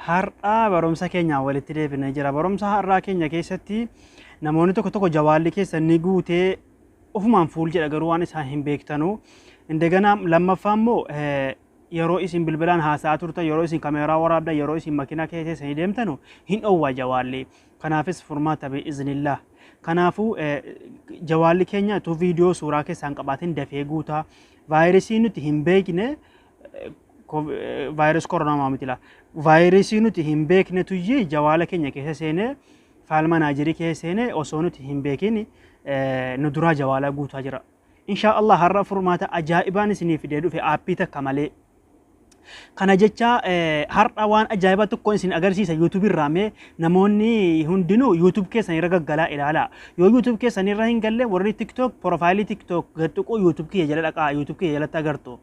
Har'a barumsa keenya walitti deebinee jira. Barumsa har'aa keenya keessatti namoonni tokko jawaalli keessa ni guutee ofumaan fuul jedha garuu waan isaan hin beektanu. Indegana lammaffaa immoo yeroo isin bilbilaan haasa'aa turtan, yeroo isin kaameeraa waraabdan, yeroo isin makiinaa keessa ni deemtanu hin dhowwa jawaalli. Kanaafis furmaata bi'iznillah. Kanaafuu jawaalli keenya utuu viidiyoo suuraa keessaan qabaatiin dafee guutaa. Vaayirasii nuti hin beekne vaayirasii koronaa mitila. Vaayirasii nuti hin beekne tuyyi jawaala keenya keessa seenee faal manaajirii keessa seenee osoo nuti hin beekin nu duraa jawaala guutaa jira. Inshaa Allah har'a furmaata ajaa'ibaan isiniif fidee dhufe aappii takka malee. Kana jecha har'a waan ajaa'ibaa tokko isin agarsiisa YouTube irraa mee namoonni hundinuu YouTube keessan irra gaggalaa ilaala. Yoo YouTube keessan irra hin galle warri TikTok profaayilii TikTok gadtuquu YouTube kiyya jala dhaqaa YouTube kiyya jalatti agartu.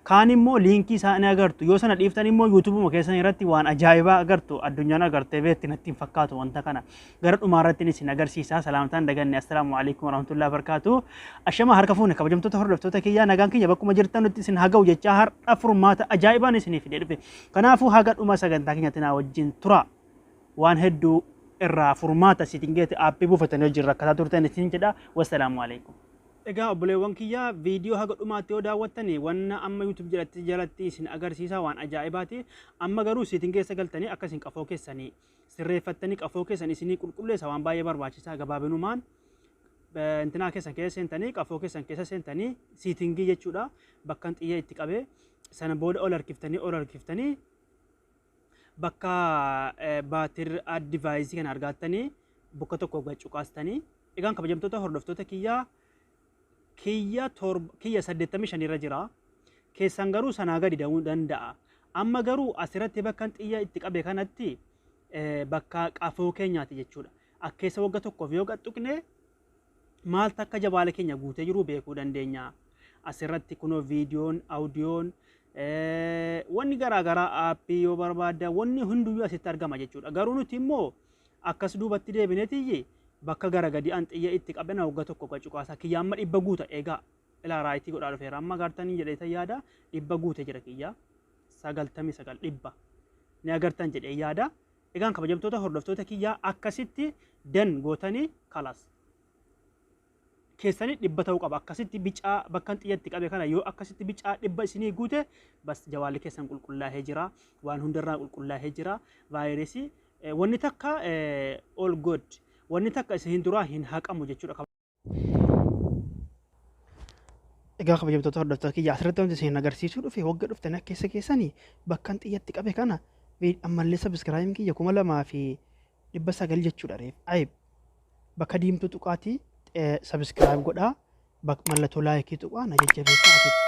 Kaan immoo liinkii isaanii agartu. Yoo sana dhiiftan immoo YouTube keessan irratti waan ajaa'ibaa agartu. Addunyaan agartee beekti natti hin fakkaatu wanta kana. Gara dhumaa irratti isin agarsiisa. Salaamtaan daganne. Assalaamu alaykum warahmatullahi wabarakatuh. Ashama harka fuune kabajamtoota hordoftoota kiyyaa nagaan kiyya bakkuma jirtan nutti isin haga'u jechaa har'a furmaata ajaa'ibaan isiniif fidee dhufe. Kanaafuu haga dhuma sagantaa keenyatti na wajjin tura. Waan hedduu irraa furmaata sitiin geete aappii buufatanii hojii rakkataa turtan isin jedha. Wassalaamu alaykum. Egaa obboleewwan kiyya viidiyoo haga dhumaatti yoo daawwattani wanna amma YouTube jalatti isin agarsiisa waan ajaa'ibaati. Amma garuu sitiin keessa galtanii akkasiin qafoo keessanii sirreeffattanii qafoo keessan isinii qulqulleessa waan baay'ee barbaachisaa gabaabinumaan intinaa keessan keessa seentanii qafoo keessan keessa seentanii siitingii jechuudha bakka xiyya itti qabee sana booda ol harkiftanii bakka baatir addivaayizii kan argattanii bakka tokko gacuqaastanii. Egaan kabajamtoota hordoftoota kiyya 85 irra jira. Keessan garuu sanaa gadi da'uu danda'a. Amma garuu asirratti bakka xiyya itti qabe kanatti bakka qafoo keenyaati jechuudha. Akkeessa wagga tokkoof yoo qaxxuqne maal takka jabaala keenya guutee jiru beekuu dandeenya. Asirratti kunoo viidiyoon, aawudiyoon, wanni garaagaraa aappii yoo barbaadda wanni hunduyyuu asitti argama jechuudha. Garuu nuti immoo akkas duubatti deebineetiyyi bakka gara gadi an xiyya itti qabna wagga tokko qacuqaasa kiyya amma dhibba guuta egaa ilaa raayitii godhaa dhufeera amma gartanii jedhee yaada dhibba guute jira kiyya 99 dhibba ni agartan jedhee yaada. Egaan kabajamtoota hordoftoota kiyya akkasitti dan gootanii kalas keessanii dhibba ta'uu qaba. Akkasitti bicaa bakka xiyya itti qabe kana yoo akkasitti bicaa dhibba isinii guute bas jawaalli keessan qulqullaa'ee jira waan hundarraa qulqullaa'ee jira. Vaayirasii wanni takka all good wanni takka isin duraa hin haqamu jechuudha. Egaa kabajamtoota hordoftoota kiyya asirratti wanti isin agarsiisuu dhufe wagga dhuftanii keessa keessanii bakka xiyyatti qabe kana ammallee sabskiraayim kiyya 2900 jechuudha reef ayib bakka diimtuu tuqaatii sabskiraayim godhaa mallattoo laayikii tuqaa na jajjabeessaa